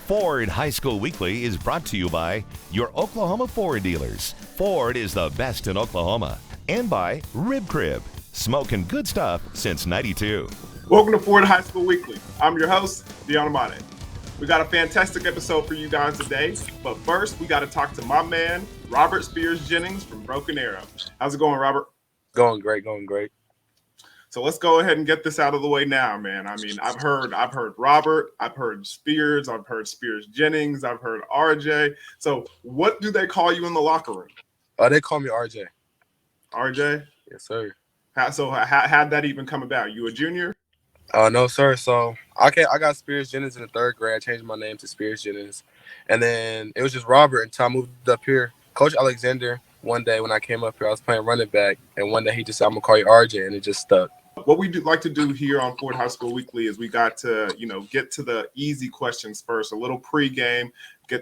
Ford High School Weekly is brought to you by your Oklahoma Ford dealers. Ford is the best in Oklahoma. And by Rib Crib, smoking good stuff since '92. Welcome to Ford High School Weekly. I'm your host, Deon Amade. We got a fantastic episode for you guys today, but first we got to talk to my man, RJ Spears-Jennings from Broken Arrow. How's it going, Robert? Going great. So let's go ahead and get this out of the way now, man. I mean, I've heard Robert, I've heard Spears, I've heard Spears-Jennings, I've heard RJ. So what do they call you in the locker room? They call me RJ. RJ? Yes, sir. How'd that even come about? You a junior? No, sir. So I got Spears-Jennings in the third grade. I changed my name to Spears-Jennings. And then it was just Robert until I moved up here. Coach Alexander, one day when I came up here, I was playing running back. And one day he just said, I'm going to call you RJ. And it just stuck. What we do like to do here on Ford High School Weekly is we got to, get to the easy questions first, a little pregame,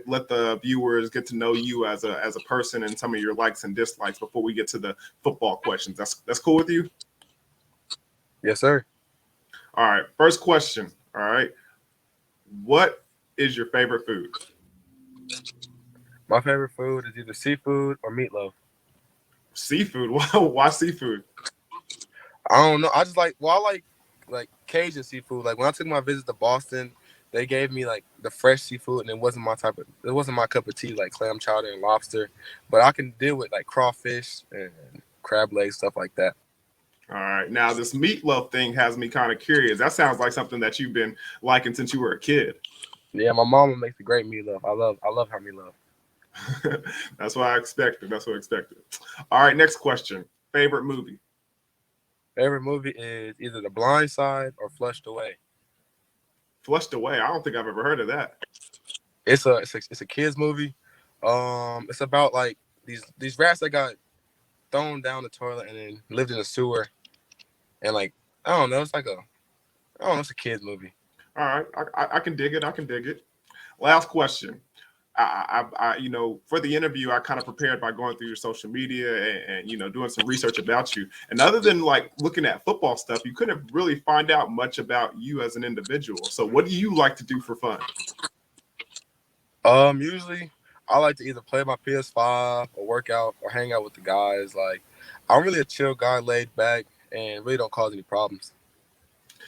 let the viewers get to know you as a person and some of your likes and dislikes before we get to the football questions. That's cool with you? Yes, sir. All right. First question. All right. What is your favorite food? My favorite food is either seafood or meatloaf. Seafood? Why seafood? I don't know. I just like Cajun seafood. Like when I took my visit to Boston, they gave me like the fresh seafood, and it wasn't my cup of tea, like clam chowder and lobster. But I can deal with like crawfish and crab legs, stuff like that. All right. Now this meatloaf thing has me kind of curious. That sounds like something that you've been liking since you were a kid. Yeah, my mama makes a great meatloaf. I love her meatloaf. That's what I expected. All right. Next question. Favorite movie? Favorite movie is either The Blind Side or Flushed Away. Flushed Away? I don't think I've ever heard of that. It's a kids movie. It's about like these rats that got thrown down the toilet and then lived in a sewer, and like I don't know, it's a kids movie. All right, I can dig it. Last question. I for the interview, I kind of prepared by going through your social media and doing some research about you. And other than like looking at football stuff, you couldn't really find out much about you as an individual. So what do you like to do for fun? Usually I like to either play my PS5 or work out or hang out with the guys. Like I'm really a chill guy, laid back, and really don't cause any problems.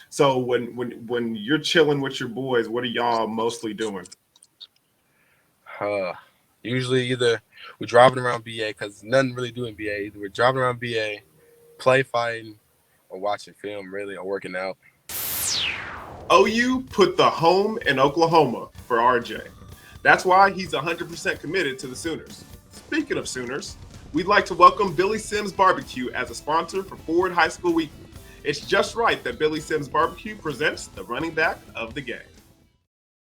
So when you're chilling with your boys, what are y'all mostly doing? Usually either we're driving around BA because nothing really doing BA. Either we're driving around BA, play fighting, or watching film really, or working out. OU put the home in Oklahoma for RJ. That's why he's 100% committed to the Sooners. Speaking of Sooners, we'd like to welcome Billy Sims BBQ as a sponsor for Ford High School Weekly. It's just right that Billy Sims BBQ presents the running back of the game.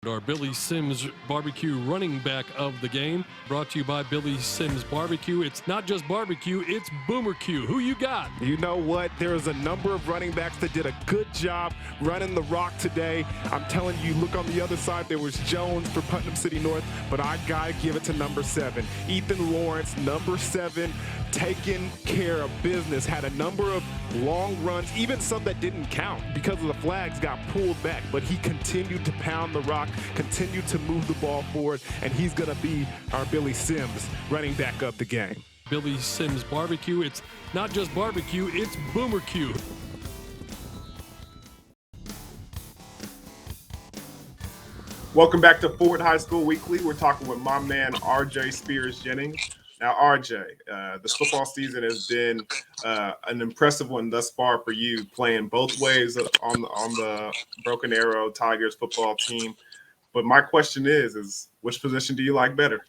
Our Billy Sims Barbecue running back of the game, brought to you by Billy Sims Barbecue. It's not just barbecue, it's Boomer Q. Who you got? You know what? There is a number of running backs that did a good job running the rock today. I'm telling you, look on the other side, there was Jones for Putnam City North, but I got to give it to number 7. Ethan Lawrence, number 7, taking care of business, had a number of long runs, even some that didn't count because of the flags got pulled back, but he continued to pound the rock, continued to move the ball forward, and he's going to be our Billy Sims running back up the game. Billy Sims Barbecue. It's not just barbecue, it's Boomer Q. Welcome back to Ford High School Weekly. We're talking with my man, RJ Spears-Jennings. Now, RJ, this football season has been an impressive one thus far for you, playing both ways on the Broken Arrow Tigers football team. But my question is which position do you like better?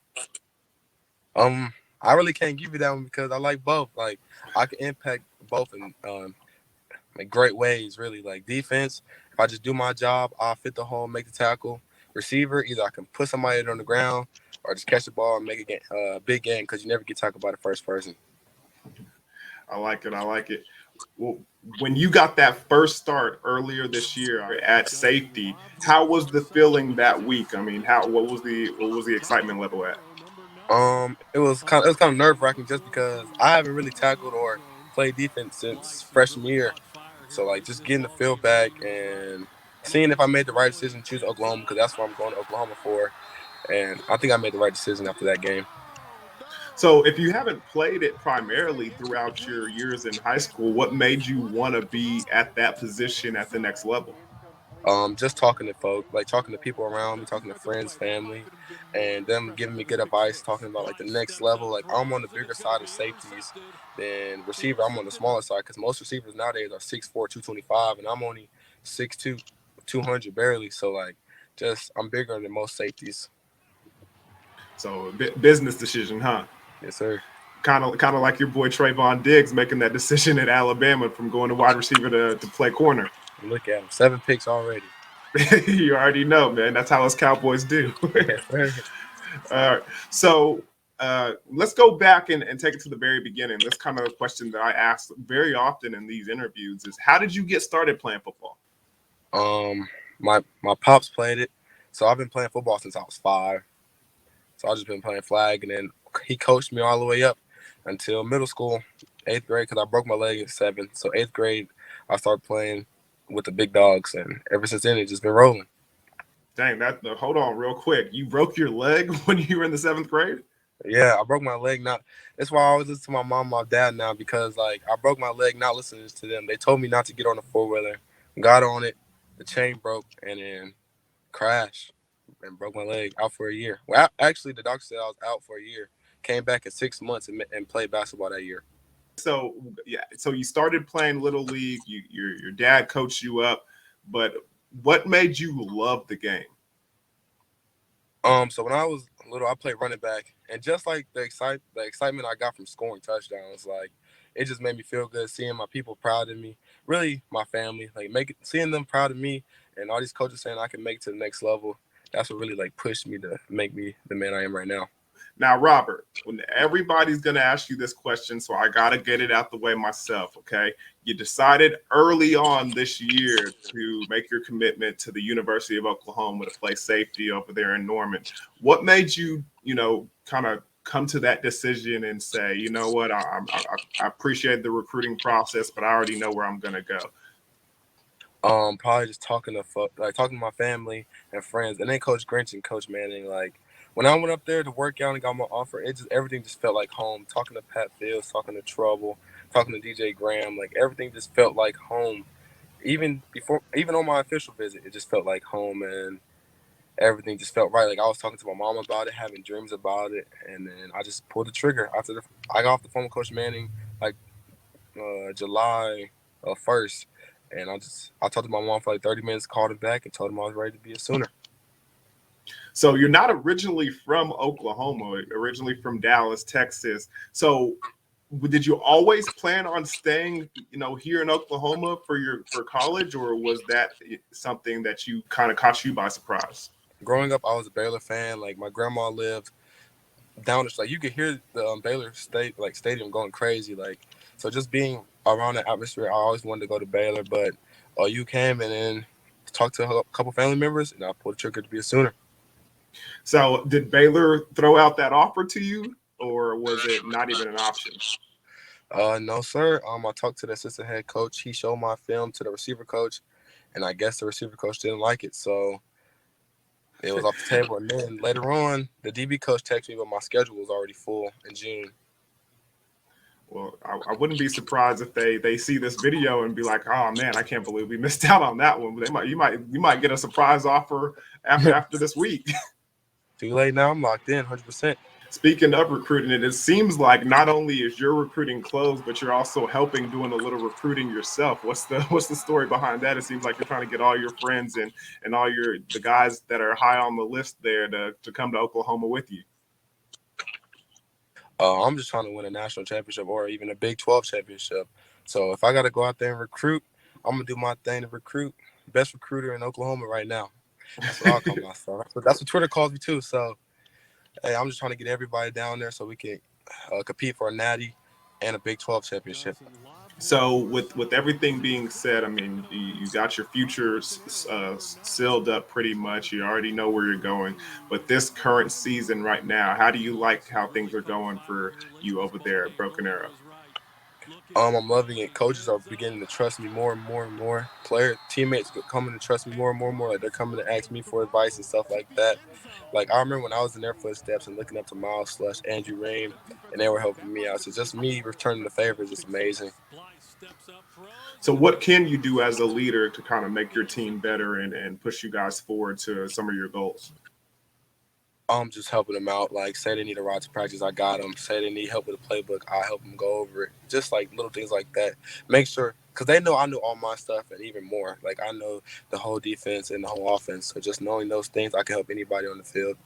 I really can't give you that one because I like both. Like I can impact both in like great ways, really. Like defense, if I just do my job, I'll fit the hole, make the tackle. Receiver, either I can put somebody on the ground or just catch the ball and make a big game because you never get tackled by the first person. I like it. Well, when you got that first start earlier this year at safety, how was the feeling that week? I mean, what was the excitement level at? It was kind of nerve-wracking just because I haven't really tackled or played defense since freshman year. So like just getting the feel back and seeing if I made the right decision to choose Oklahoma, because that's what I'm going to Oklahoma for. And I think I made the right decision after that game. So if you haven't played it primarily throughout your years in high school, what made you want to be at that position at the next level? Just talking to folk, like talking to people around me, talking to friends, family, and them giving me good advice, talking about like the next level. Like I'm on the bigger side of safeties than receiver. I'm on the smaller side because most receivers nowadays are 6'4", 225, and I'm only 6'2", 200 barely. So like, just I'm bigger than most safeties. So business decision, huh? Yes, sir. Kind of like your boy Trayvon Diggs making that decision at Alabama from going to wide receiver to play corner. Look at him, 7 picks already. You already know, man. That's how us Cowboys do. Yes, sir. All right. So let's go back and take it to the very beginning. This kind of a question that I ask very often in these interviews is, how did you get started playing football? My pops played it, so I've been playing football since I was 5. So I just been playing flag, and then he coached me all the way up until middle school, 8th grade, because I broke my leg at 7. So 8th grade, I started playing with the big dogs, and ever since then, it's just been rolling. Dang, hold on real quick. You broke your leg when you were in the 7th grade? Yeah, I broke my leg. That's why I always listen to my mom and my dad now, because like I broke my leg not listening to them. They told me not to get on the 4-wheeler. Got on it, the chain broke, and then crashed and broke my leg, out for a year. Well, actually, the doctor said I was out for a year. Came back in 6 months and played basketball that year. So yeah, so you started playing little league. Your dad coached you up, but what made you love the game? So when I was little, I played running back, and just like the excitement I got from scoring touchdowns, like it just made me feel good seeing my people proud of me. Really, my family, like seeing them proud of me, and all these coaches saying I can make it to the next level. That's what really like pushed me to make me the man I am right now. Now, Robert, when everybody's going to ask you this question, so I got to get it out the way myself, okay? You decided early on this year to make your commitment to the University of Oklahoma to play safety over there in Norman. What made you, kind of come to that decision and say, you know what, I appreciate the recruiting process, but I already know where I'm going to go? Probably just talking to my family and friends, and then Coach Grinch and Coach Manning. Like when I went up there to work out and got my offer, everything just felt like home. Talking to Pat Fields, talking to Trouble, talking to DJ Graham, like everything just felt like home. Even on my official visit, it just felt like home, and everything just felt right. Like I was talking to my mom about it, having dreams about it, and then I just pulled the trigger after I got off the phone with Coach Manning, like July 1st. And I talked to my mom for like 30 minutes, called him back, and told him I was ready to be a Sooner. So you're not originally from Oklahoma, originally from Dallas, Texas. So did you always plan on staying, here in Oklahoma for college, or was that something that you kind of caught you by surprise? Growing up, I was a Baylor fan. Like my grandma lived down the like you could hear the Baylor stadium going crazy. Like so, just being around the atmosphere, I always wanted to go to Baylor. But you came and then talked to a couple family members, and I pulled the trigger to be a Sooner. So did Baylor throw out that offer to you, or was it not even an option? No, sir. I talked to the assistant head coach. He showed my film to the receiver coach, and I guess the receiver coach didn't like it, so it was off the table. And then later on, the DB coach texted me, but my schedule was already full in June. Well, I wouldn't be surprised if they see this video and be like, "Oh man, I can't believe we missed out on that one." But you might get a surprise offer after this week. Too late now. I'm locked in 100%. Speaking of recruiting, it seems like not only is your recruiting closed, but you're also helping doing a little recruiting yourself. What's the story behind that? It seems like you're trying to get all your friends and all the guys that are high on the list there to come to Oklahoma with you. I'm just trying to win a national championship or even a Big 12 championship. So if I got to go out there and recruit, I'm going to do my thing to recruit. Best recruiter in Oklahoma right now. That's what I'll call myself. That's what Twitter calls me too. So, hey, I'm just trying to get everybody down there so we can compete for a natty and a Big 12 championship. So with everything being said, I mean, you got your future sealed up pretty much. You already know where you're going. But this current season right now, how do you like how things are going for you over there at Broken Arrow? I'm loving it. Coaches are beginning to trust me more and more and more. Teammates coming to trust me more and more and more. Like they're coming to ask me for advice and stuff like that. Like I remember when I was in their footsteps and looking up to Miles Slush, Andrew Rain, and they were helping me out. So just me returning the favor is just amazing. So what can you do as a leader to kind of make your team better and push you guys forward to some of your goals? Just helping them out. Like, say they need a ride to practice, I got them. Say they need help with a playbook, I help them go over it. Just like little things like that. Make sure, because they know I know all my stuff and even more. Like, I know the whole defense and the whole offense. So just knowing those things, I can help anybody on the field.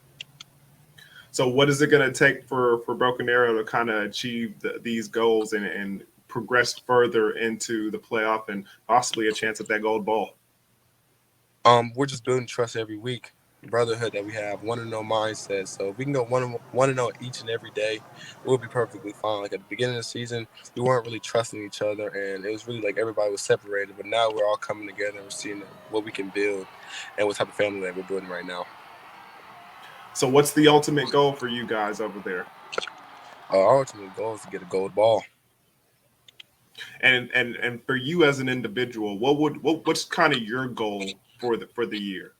So what is it going to take for Broken Arrow to kind of achieve these goals and progress further into the playoff and possibly a chance at that gold ball? We're just building trust every week. Brotherhood that we have, 1-0 mindset. So if we can go 1-0 each and every day, we'll be perfectly fine. Like at the beginning of the season, we weren't really trusting each other, and it was really like everybody was separated. But now we're all coming together and we're seeing what we can build and what type of family that we're building right now. So what's the ultimate goal for you guys over there? Our ultimate goal is to get a gold ball. And for you as an individual, what's kind of your goal for the year?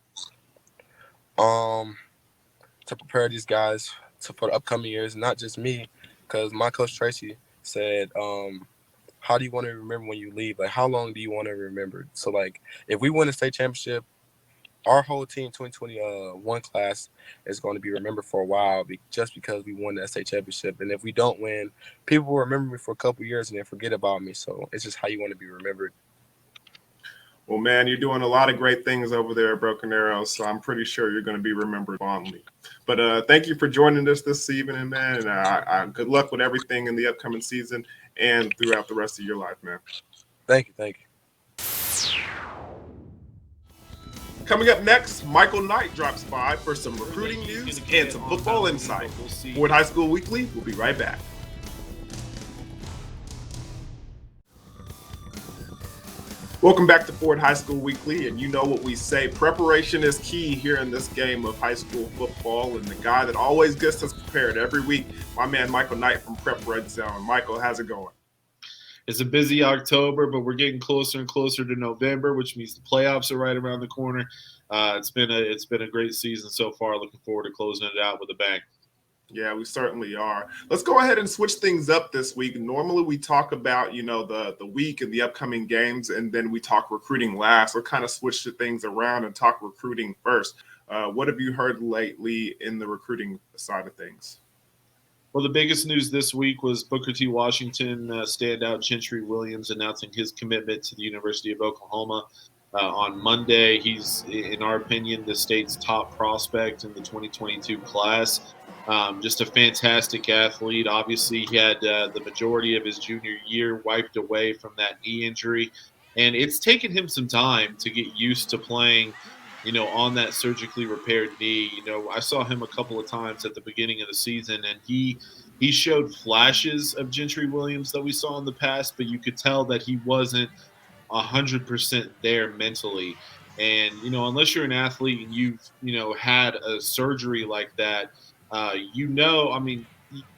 To prepare these guys for the upcoming years, not just me, because my coach Tracy said, how do you want to remember when you leave? Like, how long do you want to remember? So, like, if we win a state championship, our whole team, 2021 class, is going to be remembered for a while just because we won that state championship. And if we don't win, people will remember me for a couple years and then forget about me. So it's just how you want to be remembered. Well, man, you're doing a lot of great things over there at Broken Arrow, so I'm pretty sure you're going to be remembered fondly. But thank you for joining us this evening, man. And good luck with everything in the upcoming season and throughout the rest of your life, man. Thank you. Coming up next, Michael Knight drops by for some recruiting news and some football insight. Ford High School Weekly, we'll be right back. Welcome back to Ford High School Weekly, and you know what we say, preparation is key here in this game of high school football, and the guy that always gets us prepared every week, my man Michael Knight from Prep Red Zone. Michael, how's it going? It's a busy October, but we're getting closer and closer to November, which means the playoffs are right around the corner. It's been a great season so far. Looking forward to closing it out with a bang. Yeah, we certainly are. Let's go ahead and switch things up this week. Normally we talk about, the week and the upcoming games, and then we talk recruiting last. We'll kind of switch things around and talk recruiting first. What have you heard lately in the recruiting side of things? Well, the biggest news this week was Booker T. Washington standout Gentry Williams announcing his commitment to the University of Oklahoma on Monday. He's, in our opinion, the state's top prospect in the 2022 class. Just a fantastic athlete. Obviously, he had the majority of his junior year wiped away from that knee injury. And it's taken him some time to get used to playing, on that surgically repaired knee. I saw him a couple of times at the beginning of the season, and he showed flashes of Gentry Williams that we saw in the past, but you could tell that he wasn't 100% there mentally. And, unless you're an athlete and you've, had a surgery like that,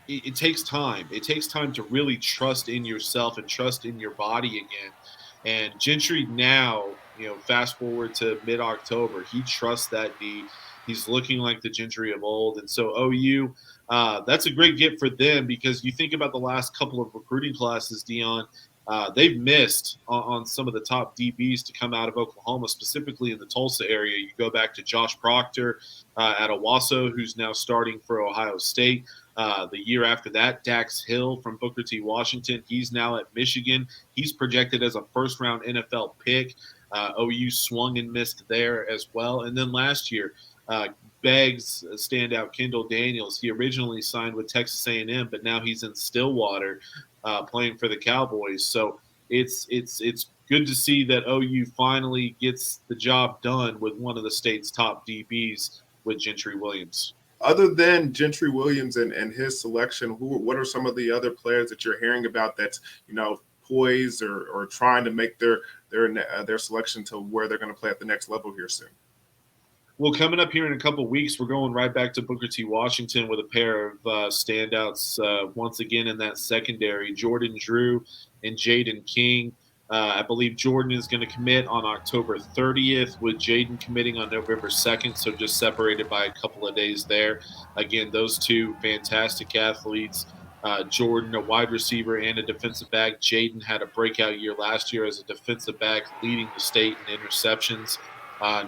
it takes time. It takes time to really trust in yourself and trust in your body again. And Gentry now, fast forward to mid-October, he trusts that knee. He's looking like the Gentry of old. And so OU, that's a great get for them, because you think about the last couple of recruiting classes, Dion, they've missed on some of the top DBs to come out of Oklahoma, specifically in the Tulsa area. You go back to Josh Proctor at Owasso, who's now starting for Ohio State. The year after that, Dax Hill from Booker T. Washington. He's now at Michigan. He's projected as a first-round NFL pick. OU swung and missed there as well. And then last year, Beggs standout Kendall Daniels. He originally signed with Texas A&M, but now he's in Stillwater playing for the Cowboys. So it's good to see that OU finally gets the job done with one of the state's top DBs with Gentry Williams. Other than Gentry Williams and his selection, what are some of the other players that you're hearing about that's, poised or trying to make their selection to where they're going to play at the next level here soon? Well, coming up here in a couple of weeks, we're going right back to Booker T. Washington with a pair of standouts once again in that secondary, Jordan Drew and Jaden King. I believe Jordan is going to commit on October 30th, with Jaden committing on November 2nd, so just separated by a couple of days there. Again, those two fantastic athletes. Jordan, a wide receiver and a defensive back. Jaden had a breakout year last year as a defensive back, leading the state in interceptions.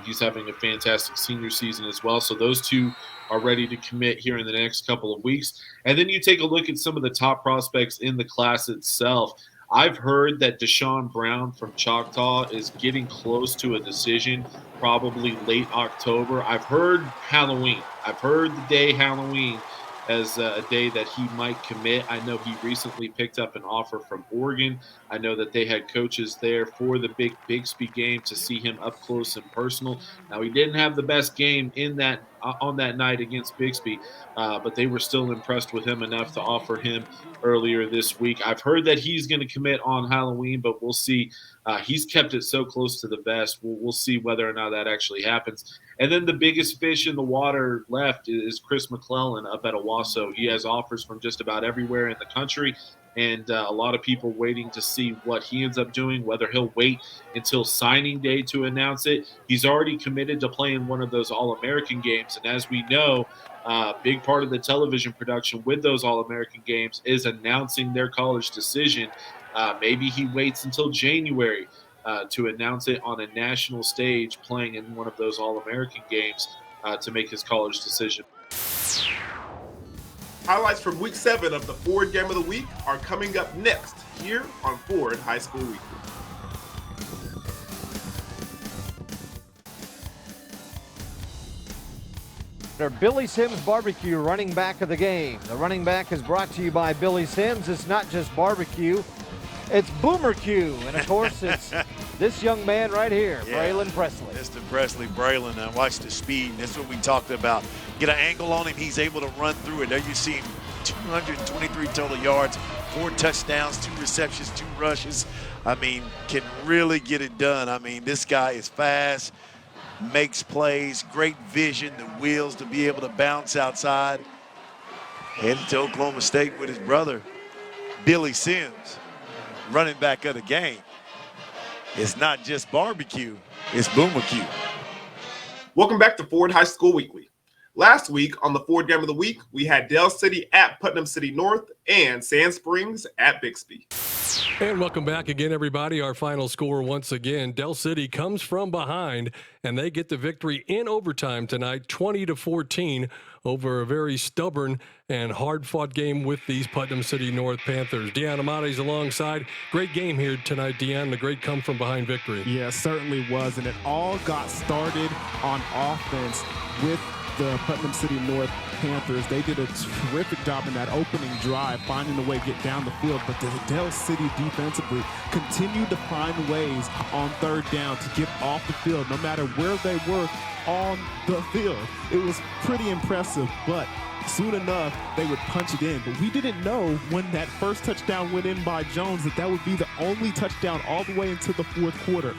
He's having a fantastic senior season as well. So those two are ready to commit here in the next couple of weeks. And then you take a look at some of the top prospects in the class itself. I've heard that Deshaun Brown from Choctaw is getting close to a decision, probably late October. I've heard Halloween. I've heard the day Halloween as a day that he might commit. I know he recently picked up an offer from Oregon. I know that they had coaches there for the big Bixby game to see him up close and personal. Now, he didn't have the best game in that on that night against Bixby, but they were still impressed with him enough to offer him earlier this week. I've heard that he's going to commit on Halloween, but we'll see. He's kept it so close to the vest. We'll see whether or not that actually happens. And then the biggest fish in the water left is Chris McClellan up at Owasso. He has offers from just about everywhere in the country, and a lot of people waiting to see what he ends up doing, whether he'll wait until signing day to announce it. He's already committed to playing one of those All-American games, and as we know, big part of the television production with those All-American games is announcing their college decision. Maybe he waits until January to announce it on a national stage, playing in one of those All-American games to make his college decision. Highlights from Week 7 of the Ford Game of the Week are coming up next here on Ford High School Weekly. Our Billy Sims BBQ running back of the game. The running back is brought to you by Billy Sims. It's not just barbecue, it's BoomerQ. And of course, it's this young man right here, Braylon Presley. Mr. Presley, Braylon. Now watch the speed. That's what we talked about. Get an angle on him. He's able to run through it. There you see him, 223 total yards, 4 touchdowns, 2 receptions, 2 rushes. I mean, can really get it done. I mean, this guy is fast, makes plays, great vision, the wheels to be able to bounce outside. Headed to Oklahoma State with his brother, Billy Sims, running back of the game. It's not just barbecue, it's BoomerQ. Welcome back to Ford High School Weekly. Last week on the Ford Game of the Week, we had Dell City at Putnam City North and Sand Springs at Bixby. And welcome back again, everybody. Our final score once again, Dell City comes from behind, and they get the victory in overtime tonight, 20-14, over a very stubborn and hard-fought game with these Putnam City North Panthers. Deon Amade's alongside. Great game here tonight, Deon. The great come-from-behind victory. Yeah, certainly was, and it all got started on offense with the Putnam City North Panthers. They did a terrific job in that opening drive, finding a way to get down the field, but the Dell City defensively continued to find ways on third down to get off the field, no matter where they were on the field. It was pretty impressive, but soon enough, they would punch it in. But we didn't know when that first touchdown went in by Jones that would be the only touchdown all the way into the fourth quarter.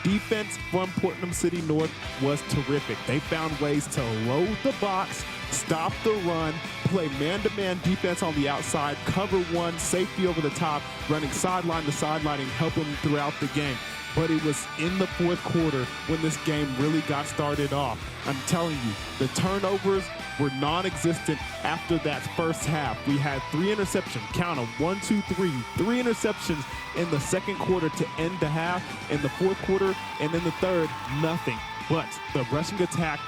Defense from Putnam City North was terrific. They found ways to load the box, stop the run, play man-to-man defense on the outside, cover one, safety over the top, running sideline to sideline and help them throughout the game. But it was in the fourth quarter when this game really got started off. I'm telling you, the turnovers were non-existent after that first half. We had 3 interceptions, count them, 1, 2, 3 interceptions in the second quarter to end the half. In the fourth quarter and in the third, nothing. But the rushing attack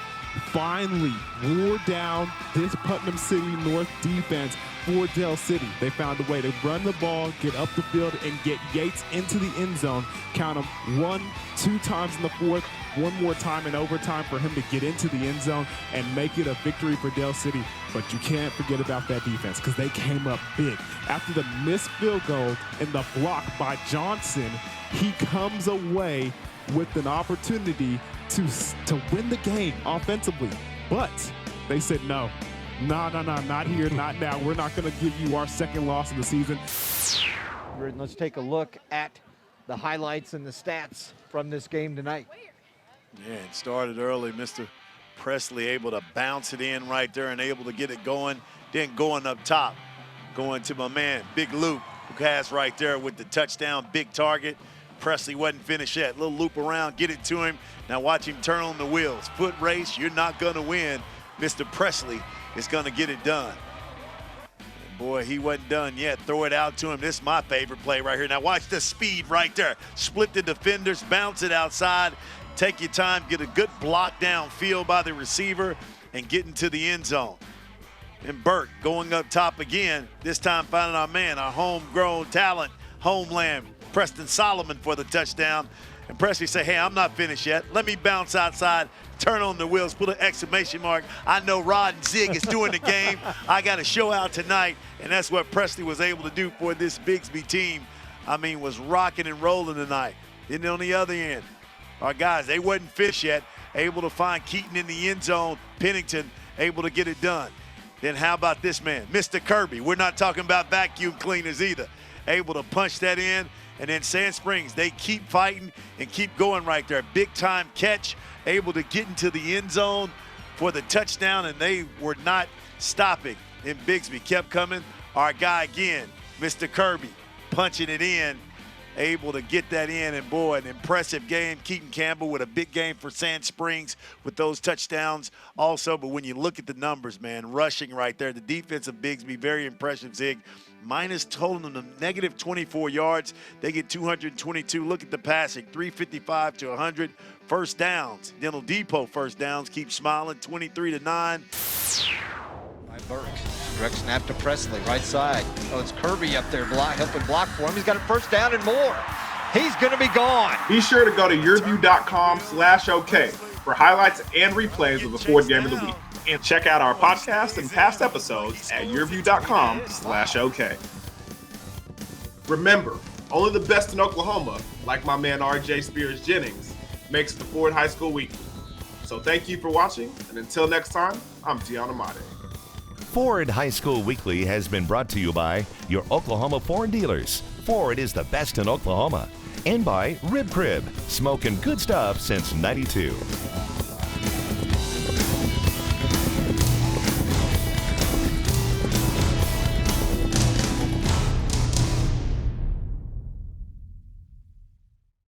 finally wore down this Putnam City North defense for Dell City. They found a way to run the ball, get up the field, and get Yates into the end zone. Count them 1, 2 times in the fourth, 1 more time in overtime for him to get into the end zone and make it a victory for Dell City. But you can't forget about that defense because they came up big. After the missed field goal and the block by Johnson, he comes away with an opportunity to win the game offensively. But they said no, not here, not now. We're not going to give you our second loss of the season. Let's take a look at the highlights and the stats from this game tonight. Yeah, it started early. Mr. Presley able to bounce it in right there and able to get it going. Then going up top, going to my man, Big Luke, who has right there with the touchdown, big target. Presley wasn't finished yet. Little loop around, get it to him. Now watch him turn on the wheels. Foot race, you're not going to win. Mr. Presley is going to get it done. Boy, he wasn't done yet. Throw it out to him. This is my favorite play right here. Now watch the speed right there. Split the defenders, bounce it outside. Take your time, get a good block downfield by the receiver, and get into the end zone. And Burke going up top again, this time finding our man, our homegrown talent, Homeland, Preston Solomon for the touchdown. And Presley say, hey, I'm not finished yet. Let me bounce outside, turn on the wheels, put an exclamation mark. I know Rod and Zig is doing the game. I got a show out tonight. And that's what Presley was able to do for this Bigsby team. I mean, was rocking and rolling tonight. And on the other end, our guys, they wasn't finished yet. Able to find Keaton in the end zone. Pennington able to get it done. Then how about this man, Mr. Kirby? We're not talking about vacuum cleaners either. Able to punch that in. And then Sand Springs, they keep fighting and keep going right there. Big time catch, able to get into the end zone for the touchdown, and they were not stopping. And Bigsby kept coming. Our guy again, Mr. Kirby, punching it in, able to get that in. And boy, an impressive game. Keaton Campbell with a big game for Sand Springs with those touchdowns also. But when you look at the numbers, man, rushing right there, the defense of Bigsby, very impressive, Zig. Minus total them negative 24 yards. They get 222. Look at the passing, 355 to 100. First downs, Dental Depot first downs. Keep smiling, 23-9. By Burke. Direct snap to Presley, right side. Oh, it's Kirby up there helping block for him. He's got a first down and more. He's going to be gone. Be sure to go to YurView.com/OK for highlights and replays of the Ford Game of the Week. And check out our podcast and past episodes at YurView.com/OK. Remember, only the best in Oklahoma, like my man RJ Spears-Jennings, makes the Ford High School Weekly. So thank you for watching, and until next time, I'm Tiana Mate. Ford High School Weekly has been brought to you by your Oklahoma Ford dealers. Ford is the best in Oklahoma. And by Rib Crib, smoking good stuff since '92.